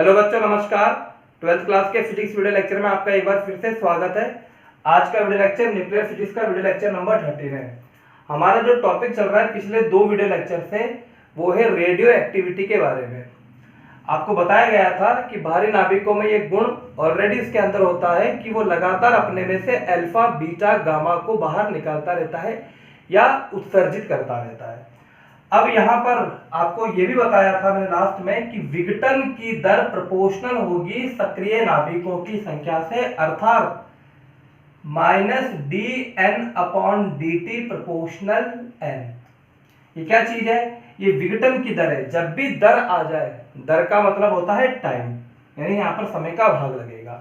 Hello बच्चों, नमस्कार। 12th class के फिजिक्स वीडियो लेक्चर में आपका एक बार फिर से स्वागत है। आज का वीडियो लेक्चर न्यूक्लियर फिजिक्स का वीडियो लेक्चर नंबर 13 है। हमारा जो टॉपिक चल रहा है पिछले दो वीडियो लेक्चर से वो है रेडियो एक्टिविटी के बारे में। आपको बताया गया था कि भारी नाभिकों में ये गुण ऑलरेडी इसके अंदर होता है कि वो लगातार अपने में से अल्फा बीटा गामा को बाहर निकालता रहता है या उत्सर्जित करता रहता है। अब यहाँ पर आपको ये भी बताया था मैंने लास्ट में कि विघटन की दर प्रोपोर्शनल होगी सक्रिय नाभिकों की संख्या से, अर्थात -dn/dt प्रोपोर्शनल n। ये क्या चीज है? ये विघटन की दर है। जब भी दर आ जाए, दर का मतलब होता है टाइम, यानी यहाँ पर समय का भाग लगेगा।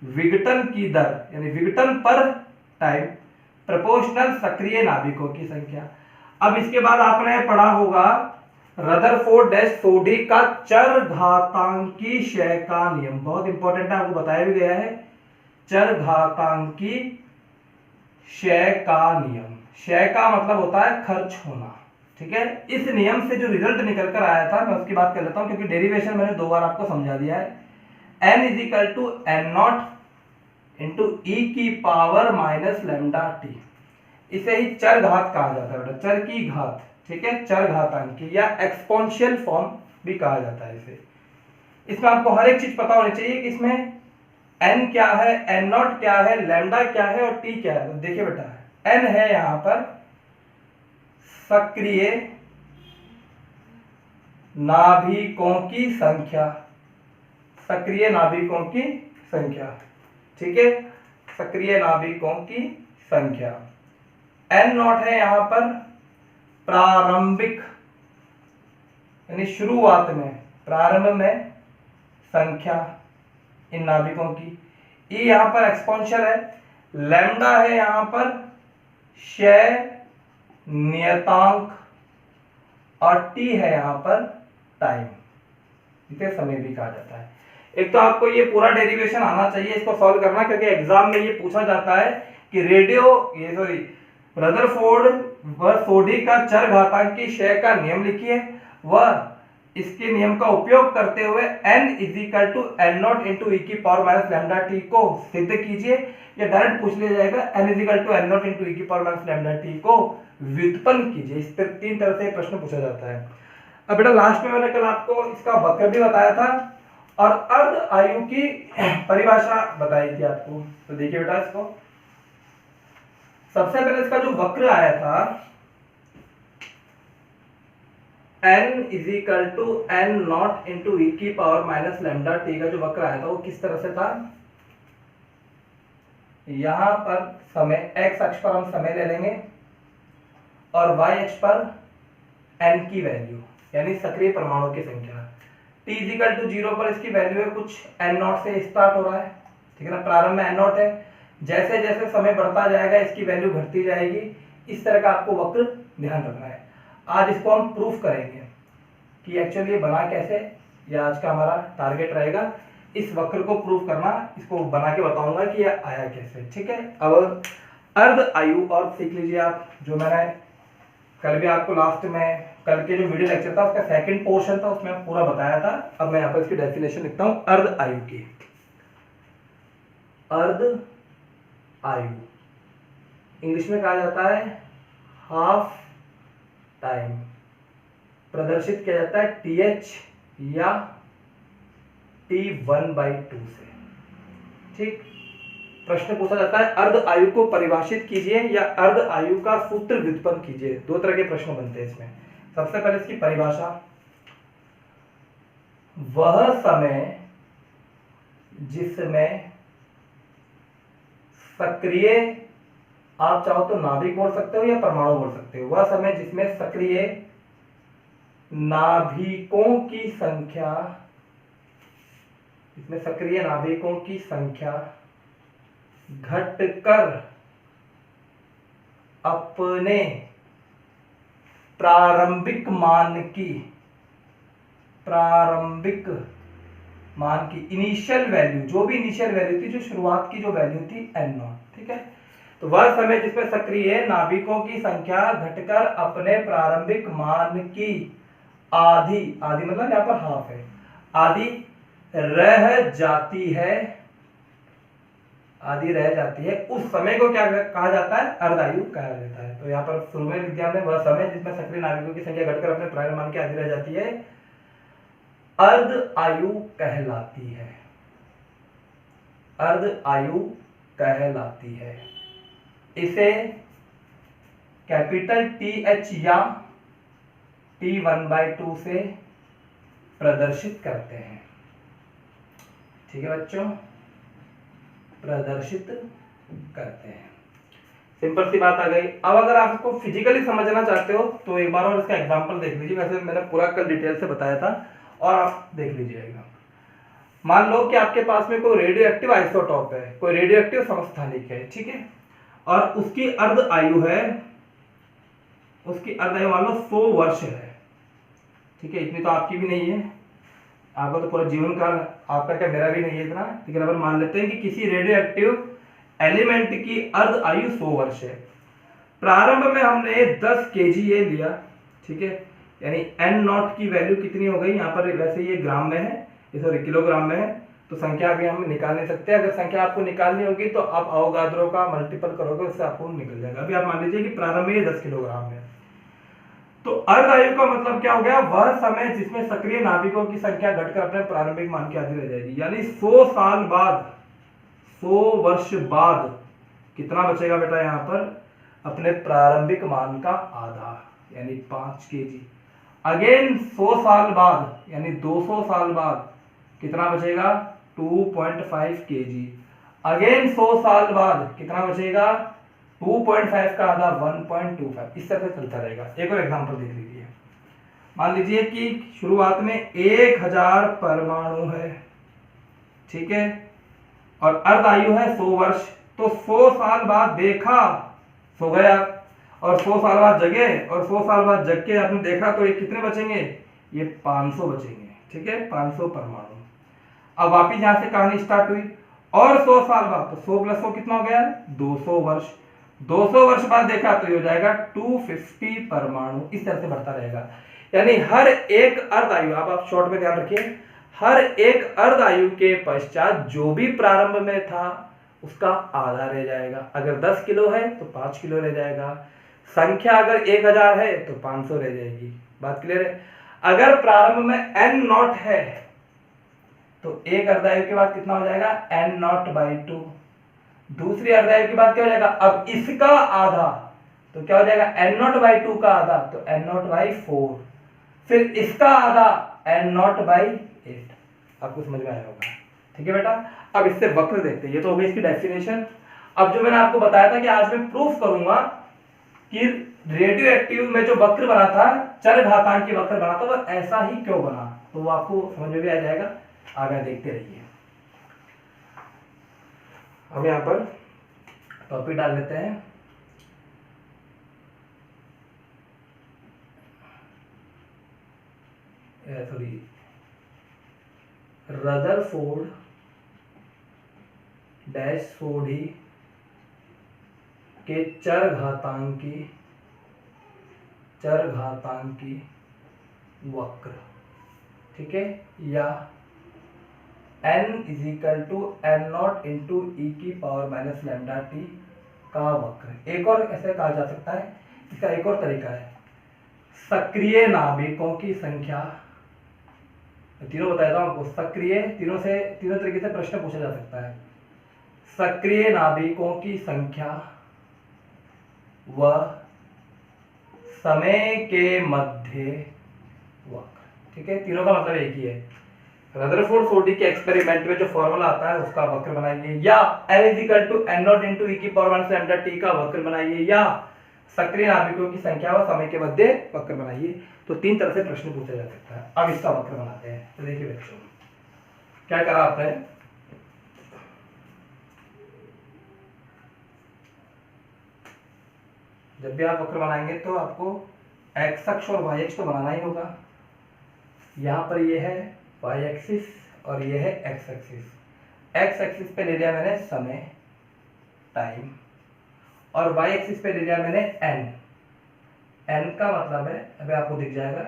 विघटन की दर यानी विघटन पर टाइम प्रोपोर्शनल सक्रिय नाभिकों की संख्या। अब इसके बाद आपने पढ़ा होगा रदरफोर्ड-सोडी का चरघातांकी क्षय का नियम। बहुत इंपॉर्टेंट है, आपको बताया भी गया है। चरघातांकी क्षय का नियम, क्षय का मतलब होता है खर्च होना, ठीक है। इस नियम से जो रिजल्ट निकल कर आया था मैं उसकी बात कर लेता हूं, क्योंकि डेरिवेशन मैंने दो बार आपको समझा दिया है। n = n0 × e की पावर -λt। इसे ही चर घात कहा जाता है बेटा, चर की घात, ठीक है। चर घातांकी या एक्सपोनेंशियल फॉर्म भी कहा जाता है इसे। इसमें आपको हर एक चीज पता होनी चाहिए कि इसमें n क्या है, n0 क्या है, लैम्डा क्या है और t क्या है। तो देखिए बेटा, n है यहां पर सक्रिय नाभिकों की संख्या, सक्रिय नाभिकों की संख्या, ठीक है, सक्रिय नाभिकों की संख्या। n0 है यहां पर प्रारंभिक यानी शुरुआत में, प्रारंभ में संख्या इन नाभिकों की। e यहां पर एक्सपोनेंशियल है। लैम्डा है यहां पर क्षय नियतांक और t है यहां पर टाइम, इसे समय भी कहा जाता है। एक तो आपको ये पूरा डेरिवेशन आना चाहिए इसको सॉल्व करना, क्योंकि एग्जाम में ये पूछा जाता है कि रदरफोर्ड-सोडी का चरघातांकी क्षय का नियम लिखिए, वह इसके नियम का उपयोग करते हुए n = n0 × e की पावर -λt को सिद्ध कीजिए। या डायरेक्ट पूछ लिया जाएगा n = n0 × e की पावर -λt को व्युत्पन्न कीजिए। इस तरह तीन तरह से प्रश्न पूछा जाता है। अब बेटा लास्ट में मैंने कल आपको इसका वक्र भी बताया था और अर्ध आयु की परिभाषा बताई थी आपको। तो देखिए बेटा, इसको सबसे पहले इसका जो वक्र आया था n = n0 × e की पावर -λt का जो वक्र आया था वो किस तरह से था? यहां पर समय x अक्ष पर हम समय ले लेंगे और y अक्ष पर n की वैल्यू यानी सक्रिय परमाणु की संख्या। t = 0 पर इसकी वैल्यू है कुछ n0 से स्टार्ट हो रहा है, ठीक है ना। प्रारंभ में n0 है, जैसे जैसे समय बढ़ता जाएगा इसकी वैल्यू घटती जाएगी। इस तरह का आपको वक्र ध्यान रखना है। आज इसको हम प्रूफ करेंगे कि एक्चुअली ये बना कैसे, ये आज का हमारा टारगेट रहेगा। इस वक्र को प्रूफ करना, इसको बना के बताऊंगा कि ये आया कैसे, ठीक है। अब अर्ध आयु और सीख लीजिए आप, जो मैंने कल भी आपको लास्ट में, कल के जो वीडियो लेक्चर था उसका सेकंड पोर्शन था, उसमें पूरा बताया था। अब मैं यहाँ पर इसकी डेफिनेशन लिखता हूं अर्ध आयु की। अर्ध आयु इंग्लिश में कहा जाता है हाफ टाइम, प्रदर्शित किया जाता है TH या T1/2 से, ठीक। प्रश्न पूछा जाता है अर्ध आयु को परिभाषित कीजिए या अर्ध आयु का सूत्र व्युत्पन्न कीजिए। दो तरह के प्रश्न बनते हैं इसमें। सबसे पहले इसकी परिभाषा, वह समय जिसमें सक्रिय, आप चाहो तो नाभिक बोल सकते हो या परमाणु बोल सकते हो, वह समय जिसमें सक्रिय नाभिकों की संख्या, इसमें सक्रिय नाभिकों की संख्या घटकर अपने प्रारंभिक मान की इनिशियल वैल्यू, जो भी इनिशियल वैल्यू थी, जो शुरुआत की जो वैल्यू थी n0, ठीक है। तो वह समय जिसमें सक्रिय नाभिकों की संख्या घटकर अपने प्रारंभिक मान की आधी, आधी मतलब यहाँ पर हाफ है, आधी रह जाती है, आदि रह जाती है, उस समय को क्या कहा जाता है? अर्ध आयु कहा जाता है। तो यहाँ पर शुरू में लिख दिया हमने, वह समय जिसमें सक्रिय नाभिकों की संख्या घटकर अपने प्रारंभिक मान के आदि रह जाती है, अर्ध आयु कहलाती है, अर्ध आयु कहलाती है। इसे कैपिटल TH या T1/2 से प्रदर्शित करते हैं। ठीक है बच्चों, प्रदर्शित करते हैं। सिंपल सी बात आ गई। अब अगर आप इसको फिजिकली समझना चाहते हो तो एक बार और इसका एग्जांपल देख लीजिए। वैसे मैंने पूरा कल डिटेल से बताया था और आप देख लीजिएगा। मान लो कि आपके पास में कोई रेडियो एक्टिव आइसोटॉप है, कोई रेडियो एक्टिव समस्थानिक है, ठीक है, और उसकी अर्ध आयु है, उसकी अर्ध आयु मान लो 100 वर्ष है। ठीक है, इतनी तो आपकी भी नहीं है, आपका तो पूरा जीवन काल, आपका क्या मेरा भी नहीं है इतना, लेकिन अपन मान लेते हैं कि किसी रेडियो एक्टिव एलिमेंट की अर्ध आयु 100 वर्ष है। प्रारंभ में हमने 10 kg ये लिया, ठीक है, यानी n0 की वैल्यू कितनी हो गई यहाँ पर, वैसे ये ग्राम में है, ये सॉरी किलोग्राम में है, तो संख्या अभी हम निकाल नहीं सकते। अगर संख्या आपको निकालनी होगी तो आप अवोगाद्रो का मल्टीपल करोगे, उससे आपको निकल जाएगा। अभी आप मान लीजिए कि प्रारंभ में 10 किलोग्राम है, तो अर्ध आयु का मतलब क्या हो गया? वह समय जिसमें सक्रिय नाभिकों की संख्या घटकर अपने प्रारंभिक मान के आदि रह जाएगी, यानी 100 साल बाद, 100 वर्ष बाद कितना बचेगा बेटा यहाँ पर? अपने प्रारंभिक मान का आधा, यानी 5 kg। अगेन 100 साल बाद यानी 200 साल बाद कितना बचेगा? 2.5 kg। अगेन 100 साल बाद कितना बचेगा? 2.5 का आधा 1.25। इस तरह से चलता रहेगा। एक और एग्जांपल देख लीजिए। मान लीजिए कि शुरुआत में 1000 परमाणु है, ठीक है, और अर्ध आयु है 100 वर्ष। तो 100 साल बाद देखा, सो गया, और 100 साल बाद जगे, और 100 साल बाद जग के आपने देखा तो ये कितने बचेंगे? ये 500 बचेंगे, ठीक है, 500 परमाणु। अब वापिस यहां से कहानी स्टार्ट हुई, और 100 साल बाद, तो 100 + 100 कितना हो गया? 200 वर्ष। 200 वर्ष बाद देखा तो ये हो जाएगा 250 परमाणु। इस तरह से बढ़ता रहेगा, यानी हर एक अर्ध आयु, आप शॉर्ट में ध्यान रखिए, हर एक अर्ध आयु के पश्चात जो भी प्रारंभ में था उसका आधा रह जाएगा। अगर 10 किलो है तो 5 किलो रह जाएगा। संख्या अगर 1000 है तो 500 रह जाएगी। बात क्लियर है? अगर प्रारंभ में n0 है तो एक अर्ध आयु के बाद कितना हो जाएगा? n0/2। दूसरी अर्ध आयु के बाद क्या हो जाएगा? अब इसका आधा, तो क्या हो जाएगा? n0/2 का आधा, तो n0/4। फिर इसका आधा n0/8। आपको समझ में आया होगा, ठीक है बेटा। अब इससे वक्र देखते हैं। ये तो हो गई इसकी डेफिनेशन। अब जो मैंने आपको बताया था कि आज मैं प्रूफ करूंगा कि रेडियो एक्टिव में जो वक्र बना था, चरघातांकी वक्र बना था, वो ऐसा ही क्यों बना, तो वो आपको समझ में भी आ जाएगा। आगे देखते रहिए। हम यहाँ पर टॉपिक डाल लेते हैं। सॉरी, रदरफोर्ड डैशफोर्डी के चरघातांकी वक्र, ठीक है, या n = n0 × e⁻⁻ का वक्र। एक और ऐसे कहा जा सकता है, इसका एक और तरीका है, सक्रिय नाभिकों की संख्या। तीनों बताया था आपको, सक्रिय, तीनों तरीके से प्रश्न पूछा जा सकता है। सक्रिय नाभिकों की संख्या व समय के मध्य वक्र, ठीक है, तीनों का मतलब एक ही है। रदरफोर्ड-फोर्डी के एक्सपेरिमेंट में जो फॉर्मूला आता है उसका वक्र बनाइए, या n = n0 × e⁻⁻ का वक्र बनाइए, या सक्रिय नाभिकों की संख्या व समय के मध्य वक्र बनाइए। तो 3 तरह से प्रश्न पूछा जा सकता है। अब इसका वक्र बनाते हैं। तो देखिए बच्चों, क्या करा आपने, जब भी आप वक्र बनाएंगे तो आपको x अक्ष और y अक्ष तो बनाना ही होगा। यहाँ पर ये है y एक्सिस और ये है x एक्सिस। x एक्सिस पे ले लिया मैंने समय, टाइम, और y एक्सिस पे ले लिया मैंने n। n का मतलब है, अभी आपको दिख जाएगा,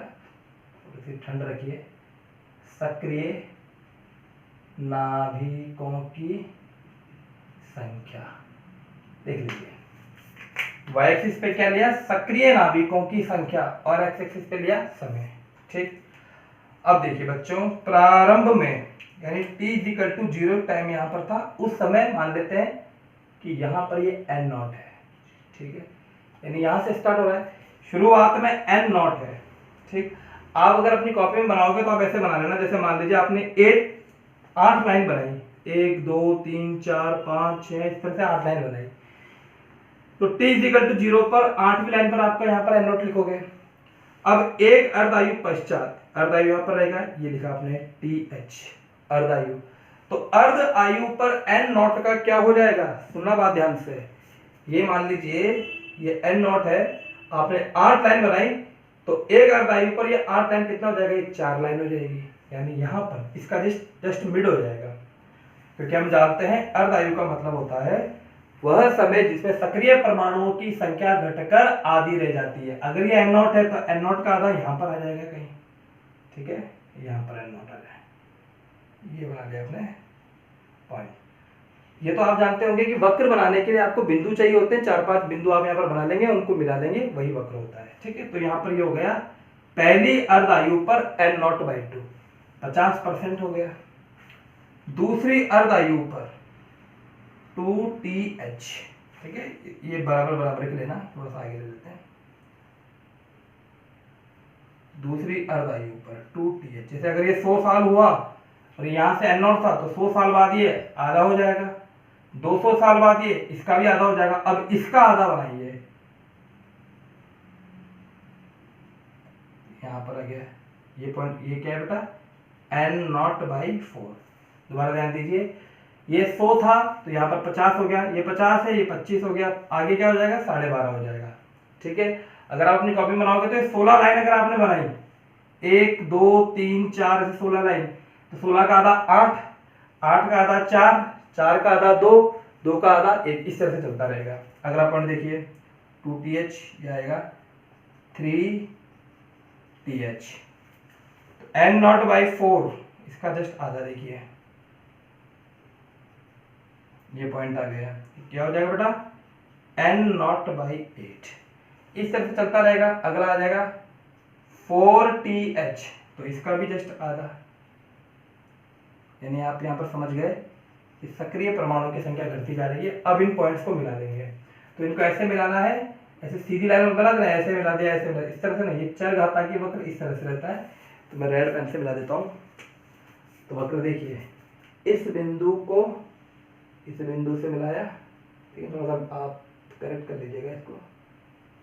ठंड रखिए, सक्रिय नाभिकों की संख्या। देख लीजिए, y एक्सिस पे क्या लिया, सक्रिय नाभिकों की संख्या, और x एक्सिस पे लिया समय। ठीक, अब देखिए बच्चों, प्रारंभ में यानी t 0 टाइम यहाँ पर था, उस समय मान लेते हैं कि यहाँ पर ये n नॉट है। ठीक है, यानी यहाँ से स्टार्ट हो रहा है, शुरुआत में n नॉट है। ठीक, आप अगर अपनी कॉपी में बनाओगे तो आप ऐसे बना लेना, जैसे मान लीजिए आपने 8 लाइन बनाई, 1 2 3 4 5 6, इस तरह से 8 लाइन बनाई, तो t 0 पर 8वीं लाइन पर आपका यहाँ पर n नॉट लिखोगे। अब एक अर्धायु पश्चात, अर्धायु यहाँ पर रहेगा, ये लिखा आपने th, अर्धायु, तो अर्ध आयु पर n नॉट का क्या हो जाएगा, सुनना बात ध्यान से, ये मान लीजिए ये n नॉट है, आपने 8 लाइन बनाई, तो एक अर्धायु पर ये 8 लाइन कितना हो जाएगा, ये 4 लाइन हो जाएगी, यानी यहाँ पर इसका जस्ट मिड हो जाएगा, क्योंकि हम जानते हैं अर्धायु का मतलब होता है वह समय जिसमें सक्रिय परमाणुओं की संख्या घटकर आधी रह जाती है। अगर ये n नॉट है तो n नॉट का आधा यहाँ पर आ जाएगा कहीं। ठीक है, यहाँ पर n नॉट आ जाए, ये बना लिया आपने पॉइंट। ये तो आप जानते होंगे कि वक्र बनाने के लिए आपको बिंदु चाहिए होते हैं, 4-5 बिंदु आप यहाँ पर बना लेंगे, उनको मिला देंगे, वही वक्र होता है। ठीक है, तो यहाँ पर ये हो गया पहली अर्धायु पर n नॉट बाई 2, 50% हो गया। दूसरी अर्धायु पर 2th, ठीक है, ये बराबर बराबर के लेना, थोड़ा सा आगे ले लेते हैं। दूसरी अर्धायु पर 2th, जैसे अगर ये 100 साल हुआ और यहाँ से n नॉट था, तो 100 साल बाद ये आधा हो जाएगा, 200 साल बाद ये इसका भी आधा हो जाएगा। अब इसका आधा बनाइए, यहाँ पर आ गया ये पॉइंट, ये क्या है बेटा, n नॉट बाई 4। दोबारा ध्यान दीजिए, ये 100 था तो यहाँ पर 50 हो गया, ये 50 है, ये 25 हो गया, आगे क्या हो जाएगा, 12.5 हो जाएगा। ठीक है, अगर आप अपनी कॉपी बनाओगे तो 16 लाइन अगर आपने बनाई, 1 2 3 4 ऐसे 16 लाइन, तो 16 का आधा 8, 8 का आधा 4, 4 का आधा 2, 2 का आधा 1, इस तरह से चलता रहेगा। अगर आप पढ़ देखिए 2th ये आएगा 3th, तो n नॉट बाई 4, इसका जस्ट आधा देखिए, ये पॉइंट आ गया, क्या हो जाएगा बेटा, n नॉट बाई 8, इस तरह से चलता रहेगा। अगला आ जाएगा 4th, तो इसका भी जस्ट आधा, यानी आप यहाँ पर समझ गए कि सक्रिय परमाणु की संख्या घटती जा रही है। अब इन पॉइंट्स को मिला देंगे, तो इनको ऐसे मिलाना है, ऐसे सीधी लाइन में बना देना, ऐसे मिला दिया, ऐसे मिला, इस तरह से नहीं, ये चरघातांकी वक्र इस तरह से रहता है। तो मैं रेड पेन से मिला देता हूँ, तो वक्र देखिए, इस बिंदु को इस बिंदु से मिलाया, ठीक है, थोड़ा सा आप करेक्ट कर लीजिएगा इसको,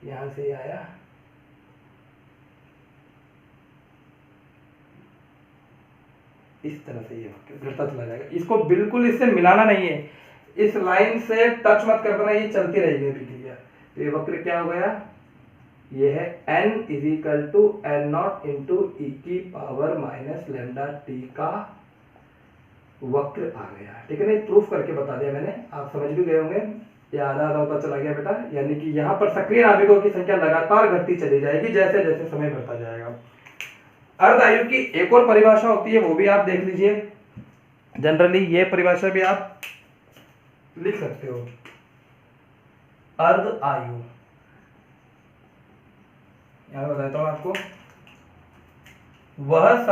यहाँ से आया, इस तरह से ये घटता चला जाएगा। इसको बिल्कुल इससे मिलाना नहीं है, इस लाइन से टच मत कर देना, ये चलती रहेगी प्रक्रिया। तो ये वक्र क्या हो गया, ये है n = n not into e की पावर माइनस लैम्डा t का वक्र आ गया। ठीक है, नहीं प्रूफ करके बता दिया मैंने, आप समझ भी गए होंगे। ये आधा आधा होता चला गया बेटा, यानी कि यहाँ पर सक्रिय नाभिकों की संख्या लगातार घटती चली जाएगी जैसे जैसे समय बढ़ता जाएगा। अर्धायु की एक और परिभाषा होती है, वो भी आप देख लीजिए, जनरली ये परिभाषा भी आप लिख सकते हो। अर्ध आयु, यहां बताता हूं आपको, वह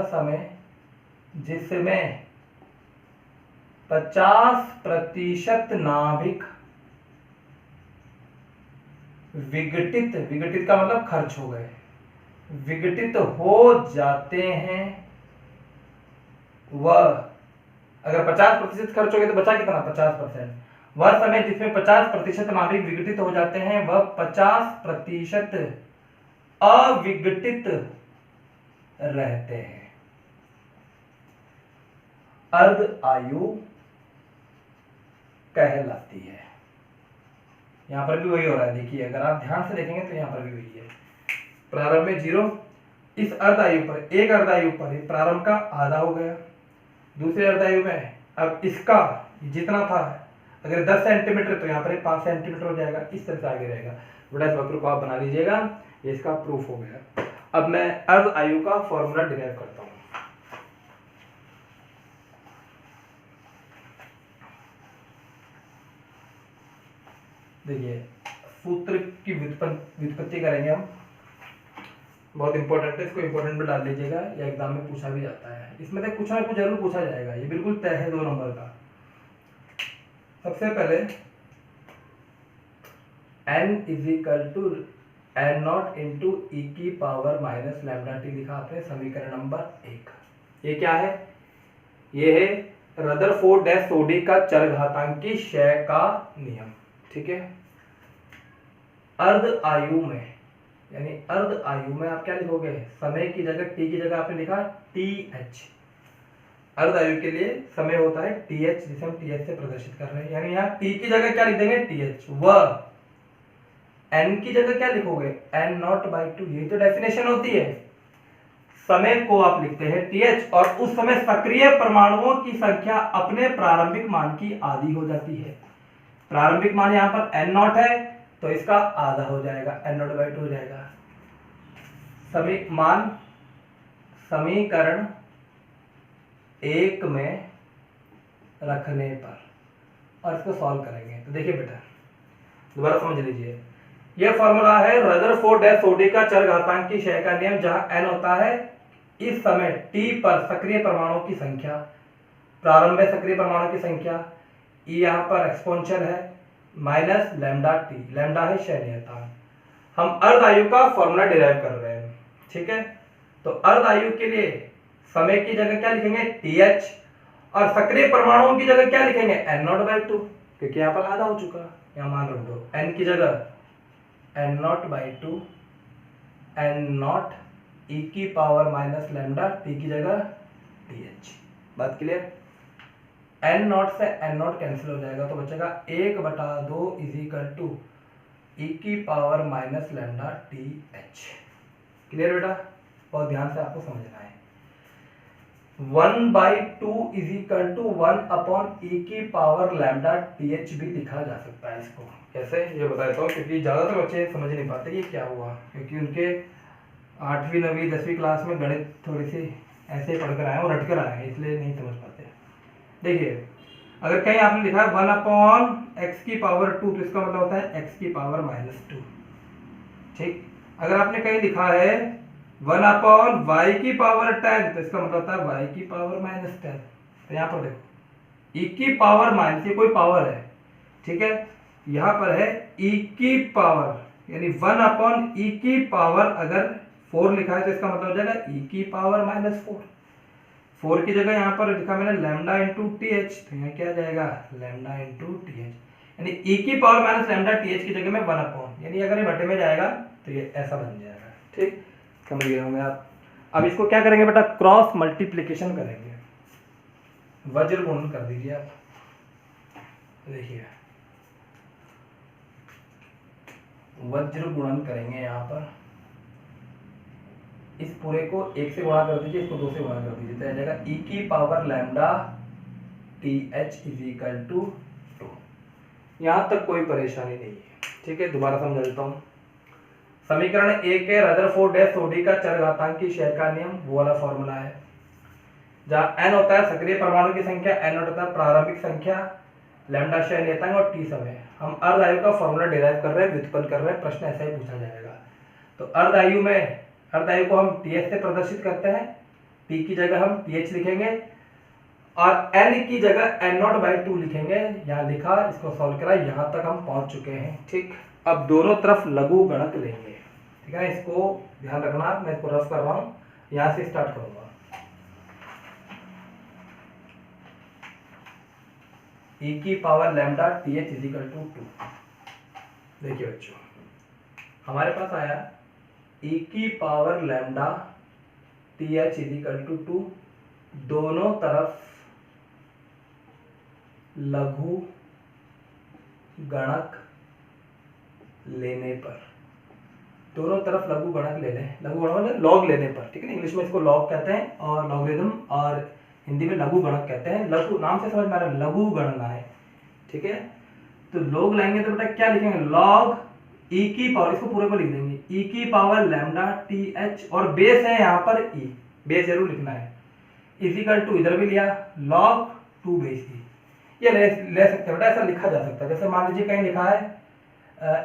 समय जिसमें 50% नाभिक विघटित का मतलब खर्च हो गए, विघटित हो जाते हैं, वह अगर 50% खर्च हो गए तो बचा कितना, 50%। वह समय जिसमें 50% नाभिक विघटित हो जाते हैं, वह 50% अविघटित रहते हैं। अर्ध आयु कहलाती है। यहां पर भी वही हो रहा है, देखिए अगर आप ध्यान से देखेंगे तो यहां पर भी वही है। प्रारंभ में 0, इस अर्धायु पर, एक अर्धायु पर प्रारंभ का आधा हो गया, दूसरे अर्धायु में अब इसका जितना था, अगर 10 सेंटीमीटर तो यहाँ पर 5 सेंटीमीटर हो जाएगा, इस तरह से आगे रहेगा। बेटा इस वक्र को आप बना लीजिएगा, ये इसका प्रूफ हो गया। अब मैं अर्ध आयु का फॉर्मूला डिराइव करता हूँ। देखिए सूत्र की व्युत्पत्ति करेंगे हम, बहुत इंपॉर्टेंट है, इसको इंपॉर्टेंट में डाल लीजिएगा, या एग्जाम में पूछा भी जाता है। इसमें से कुछ ना कुछ जरूर पूछा जाएगा, ये बिल्कुल तय है 2 नंबर का। सबसे पहले n is equal to N naught into E की पावर माइनस लैम्डा टी लिखा आपने समीकरण नंबर 1। ये क्या है? ये है रदरफोर्ड डैश सोडी का चरघातांकी क्षय का नियम। ठीक है, अर्ध आयु में, यानी अर्ध आयु में आप क्या लिखोगे? समय की जगह टी की जगह आपने लिखा टीएच। अर्ध आयु के लिए समय होता है टीएच, जिसे हम टीएच से प्रदर्शित कर रहे हैं, यानी यहाँ टी की जगह क्या लिख देंगे? टीएच। वह एन की जगह क्या लिखोगे? N not by two. ये तो डेफिनेशन होती है, समय को आप लिखते हैं टीएच, और उस समय सक्रिय परमाणुओं की संख्या अपने प्रारंभिक मान की आधी हो जाती है। प्रारंभिक मान यहाँ पर एन नॉट है, तो इसका आधा हो जाएगा, एन नॉट बाई टू हो जाएगा। समीकरण 1 में रखने पर, और इसको सॉल्व करेंगे। तो देखिए बेटा, दोबारा समझ लीजिए, यह फॉर्मूला है रदरफोर्ड डैश सोडी का चरघातांकी क्षय का नियम, जहां n होता है इस समय t पर सक्रिय परमाणुओं की संख्या, प्रारंभ में सक्रिय परमाणुओं की संख्या, e यहाँ पर एक्सपोनेंशियल है, माइनस लैम्डा टी, लैम्डा है क्षय नियतांक। हम अर्ध आयु का फॉर्मूला डिराइव कर रहे हैं। ठीक है, तो अर्ध आयु के लिए समय की जगह क्या लिखेंगे? टीएच, और सक्रिय परमाणुओं की जगह क्या लिखेंगे? एन नॉट बाई टू, क्योंकि यहाँ पर आधा हो चुका, यहाँ मान रख दो, एन की जगह n not by two, N naught e की पावर माइनस लैम्डा, टी की जगह टीएच। बात क्लियर? एन नॉट से एन नॉट कैंसिल हो जाएगा, तो बचेगा 1/2 इज इक्वल टू ई की power minus lambda t H. Clear बेटा? बहुत ध्यान से आपको समझना है। 1/2 इज इक्वल टू 1/e की पावर लैम्डा टी एच भी लिखा जा सकता है। इसको कैसे, ये बता देता हूँ, क्योंकि ज़्यादातर बच्चे समझ नहीं पाते ये क्या हुआ, क्योंकि उनके 8वीं 9वीं 10वीं क्लास में गणित थोड़ी सी ऐसे ही पढ़कर आए और रट कर आए हैं, इसलिए नहीं समझ पाते। देखिए, अगर कहीं आपने लिखा है 1/x की पावर 2, तो इसका मतलब होता है x की पावर -2। ठीक, अगर आपने कहीं लिखा है 1/y की पावर 10, तो इसका मतलब होता है y की पावर -10। तो यहाँ पर देखो, e की पावर माइनस, ये कोई पावर है, ठीक है, यहाँ पर है e की पावर, यानी 1/e की पावर अगर 4 लिखा है, तो इसका मतलब हो जाएगा e की पावर -4। 4 की जगह यहाँ पर लिखा मैंने लैम्डा इंटू टी एच, तो यहाँ क्या जाएगा? लैम्डा इंटू टी एच, यानी e की power minus lambda t H की जगह में 1/, यानी अगर ये बटे में जाएगा तो ये ऐसा बन जाएगा। ठीक, समझ गए होंगे आप। अब इसको क्या करेंगे बेटा? क्रॉस मल्टीप्लीकेशन करेंगे, वज्र गुणन कर दीजिए आप। देखिए, वज्र गुणन करेंगे यहाँ पर, इस पूरे को 1 से गुणा कर दीजिए, इसको 2 से गुणा कर दीजिए, तो आ जाएगा e की power lambda t h is equal to 2। यहाँ तक कोई परेशानी नहीं है। ठीक है, दोबारा समझा देता हूँ। समीकरण 1 है रदरफोर्ड डैश सोडी का चरघातांकी क्षय का नियम, वो वाला फॉर्मूला है, जहाँ n होता है सक्रिय परमाणु की संख्या, n नॉट होता है प्रारंभिक संख्या, लैम्डा क्षय नियतांक और t समय। हम अर्ध आयु का फॉर्मूला डिराइव कर रहे हैं, व्युत्पन्न कर रहे हैं, प्रश्न ऐसा ही पूछा जाएगा। तो अर्ध आयु में, अर्ध आयु को हम टीएच से प्रदर्शित करते हैं, टी की जगह हम टीएच लिखेंगे, और एन की जगह एन नॉट बाई 2 लिखेंगे। यहाँ लिखा, इसको सॉल्व करा, यहाँ तक हम पहुंच चुके हैं। ठीक, अब दोनों तरफ लघु गणक लेंगे। ठीक है, इसको ध्यान रखना, मैं इसको रफ कर रहा हूँ, यहाँ से स्टार्ट करूंगा। e की power lambda t h is equal to 2। देखिए बच्चों, हमारे पास आया e की power lambda t h is equal to 2, दोनों तरफ लघु गणक लेने पर, दोनों तरफ लघु गणक ले लें, लघु गणक मतलब लॉग लेने पर। ठीक है ना, इंग्लिश में इसको लॉग कहते हैं और लॉगरिथम, और हिंदी में लघु गणक कहते हैं। लघु नाम से समझ में आ रहा है, लघु गणना है। ठीक है, तो लॉग लाएंगे तो बेटा क्या लिखेंगे? लॉग e की पावर, इसको पूरे को लिख देंगे, e की पावर लैम्डा टी एच, और बेस है यहाँ पर e, बेस जरूर लिखना है, इजिकल टू, इधर भी लिया log 2 बेस e। ये ले सकते हैं बेटा, ऐसा लिखा जा सकता है। जैसे मान लीजिए कहीं लिखा है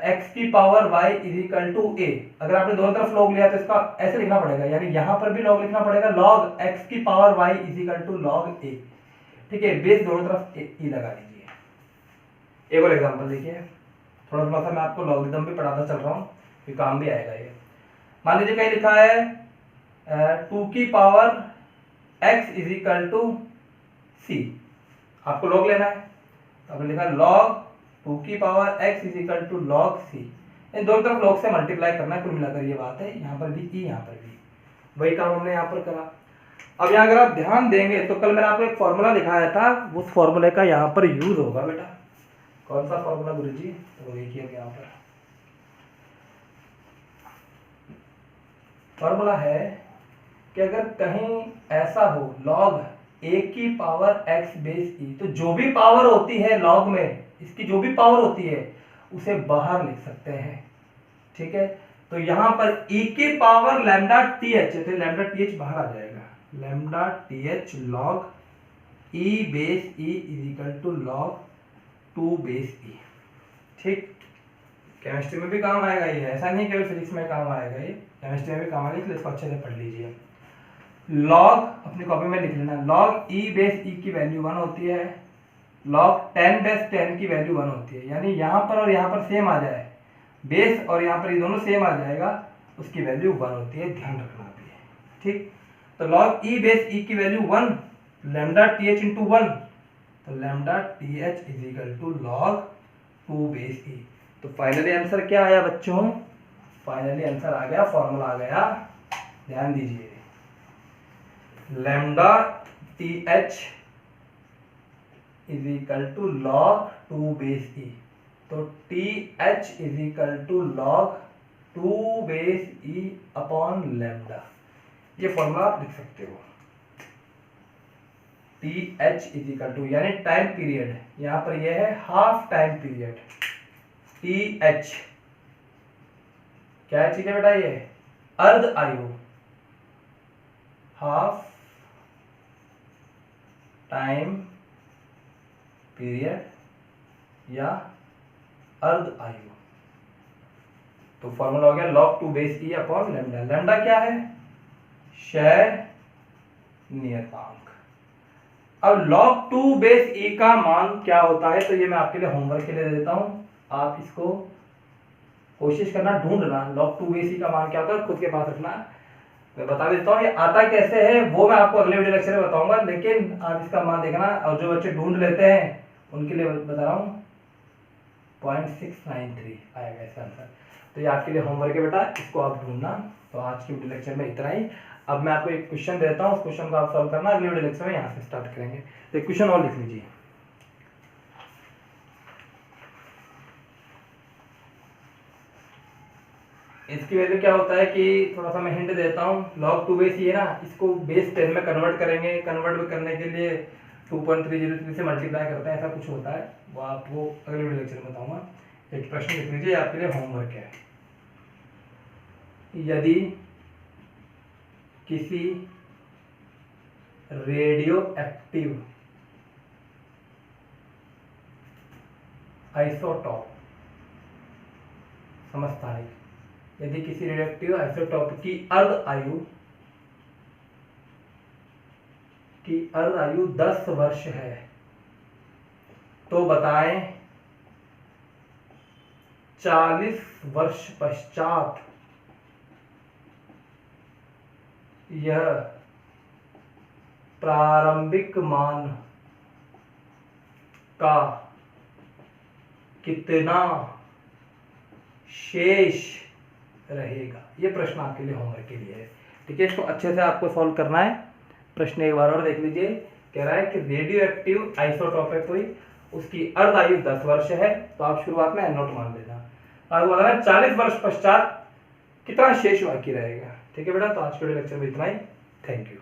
x की power y is equal to a। अगर आपने दोनों तरफ log लिया तो इसका ऐसे लिखना पड़ेगा, यानी यहां पर भी log लिखना पड़ेगा, log x की power y is equal to log a। ठीक है, बेस दोनों तरफ e लगा लीजिए। एक और एग्जांपल देखिए, थोड़ा थोड़ा सा मैं आपको लॉगरिथम भी पढ़ाता चल रहा हूँ, ये काम भी आएगा ये। मान लीजिए कहीं लिखा है 2 की power x is equal to c, आपको log लेना है, तो आपने लिखा log 2 की power x is equal to log c। इन दोनों तरफ log से मल्टीप्लाई करना है, कुल मिलाकर ये बात है, यहाँ पर भी e, यहाँ पर भी, वही काम हमने यहाँ पर करा। अब यहाँ अगर आप ध्यान देंगे तो कल मैंने आपको एक फॉर्मूला दिखाया था, उस फॉर्मूले का यहाँ पर यूज होगा बेटा। कौन सा फॉर्मूला गुरुजी? तो देखिए यहाँ पर फॉर्मूला है कि अगर कहीं ऐसा हो log a की पावर x बेस e, तो जो भी पावर होती है log में, इसकी जो भी पावर होती है उसे बाहर लिख सकते हैं। ठीक है, तो यहां पर e की पावर लैम्डा th, तो लैम्डा th बाहर आ जाएगा, lambda th log e base e is equal to log 2 base e। ठीक, केमिस्ट्री में भी काम आएगा ये, ऐसा नहीं केवल फिजिक्स में काम आएगा, ये केमिस्ट्री में भी काम आएगा, इसलिए इसको अच्छे से पढ़ लीजिए। log अपनी कॉपी में लिख लेना, log e बेस e की वैल्यू 1 होती है, log 10 बेस 10 की वैल्यू 1 होती है, यानी यहाँ पर और यहाँ पर सेम आ जाए, बेस और यहाँ पर ये दोनों सेम आ जाएगा, उसकी वैल्यू 1 होती है, ध्यान रखना भी है। ठीक, तो log e बेस e की वैल्यू 1, लैम्डा th इंटू 1, तो lambda th is equal to log 2 base e। तो फाइनली आंसर क्या आया बच्चों? फाइनली आंसर आ गया, फॉर्मूला आ गया, ध्यान दीजिए, lambda th is equal to log 2 base e। तो th is equal to log 2 base e upon lambda, ये फॉर्मूला आप लिख सकते हो। th इज इक्वल टू, यानी टाइम पीरियड, यहां पर यह है हाफ टाइम पीरियड, th क्या चीज है बेटा? ये अर्ध आयु, हाफ टाइम पीरियड या अर्ध आयु। तो फॉर्मूला हो गया log 2 base e upon lambda. Lambda क्या है? क्षय नियतांक। अब log 2 बेस e का मान क्या होता है, तो ये मैं आपके लिए होमवर्क के लिए दे देता हूं, आप इसको कोशिश करना, ढूंढना log 2 बेस e का मान क्या होता है, खुद के पास रखना। मैं बता देता हूँ ये आता कैसे है, वो मैं आपको अगले वीडियो लेक्चर में बताऊंगा, लेकिन आप इसका मान देखना, और जो बच्चे ढूंढ लेते हैं उनके लिए बता रहा हूँ 0.693 आएगा इसका आंसर। तो ये आपके लिए होमवर्क है बेटा, इसको आप ढूंढना। तो आज की वीडियो लेक्चर में इतना ही। अब मैं आपको एक क्वेश्चन देता हूँ, उस क्वेश्चन को आप सॉल्व करना, अगले वीडियो लेक्चर में यहाँ से स्टार्ट करेंगे। तो एक क्वेश्चन और लिख लीजिए, इसकी वैल्यू क्या होता है कि थोड़ा सा मैं हिंट देता हूँ, log 2 बेस ये ना, इसको बेस 10 में कन्वर्ट करेंगे, कन्वर्ट करने के लिए 2.303 से मल्टीप्लाई करते हैं, ऐसा कुछ होता है, वो आपको अगले वीडियो लेक्चर में बताऊंगा। एक प्रश्न लिख लीजिए, आपके लिए होमवर्क है। यदि किसी रेडियो एक्टिव आइसोटॉप समस्थानिक, यदि किसी रेडियोएक्टिव आइसोटॉप की अर्ध आयु 10 वर्ष है, तो बताएं 40 वर्ष पश्चात यह प्रारंभिक मान का कितना शेष रहेगा। ये प्रश्न आपके लिए होमवर्क के लिए है। ठीक है, इसको अच्छे से आपको सॉल्व करना है। प्रश्न एक बार और देख लीजिए, कह रहा है कि रेडियो एक्टिव आइसोटॉप है कोई, उसकी अर्ध आयु 10 वर्ष है, तो आप शुरुआत में n0 मान लेना, आपको बताना 40 वर्ष पश्चात कितना शेष बाकी रहेगा। ठीक है बेटा, तो आज के लेक्चर में इतना ही। Thank you.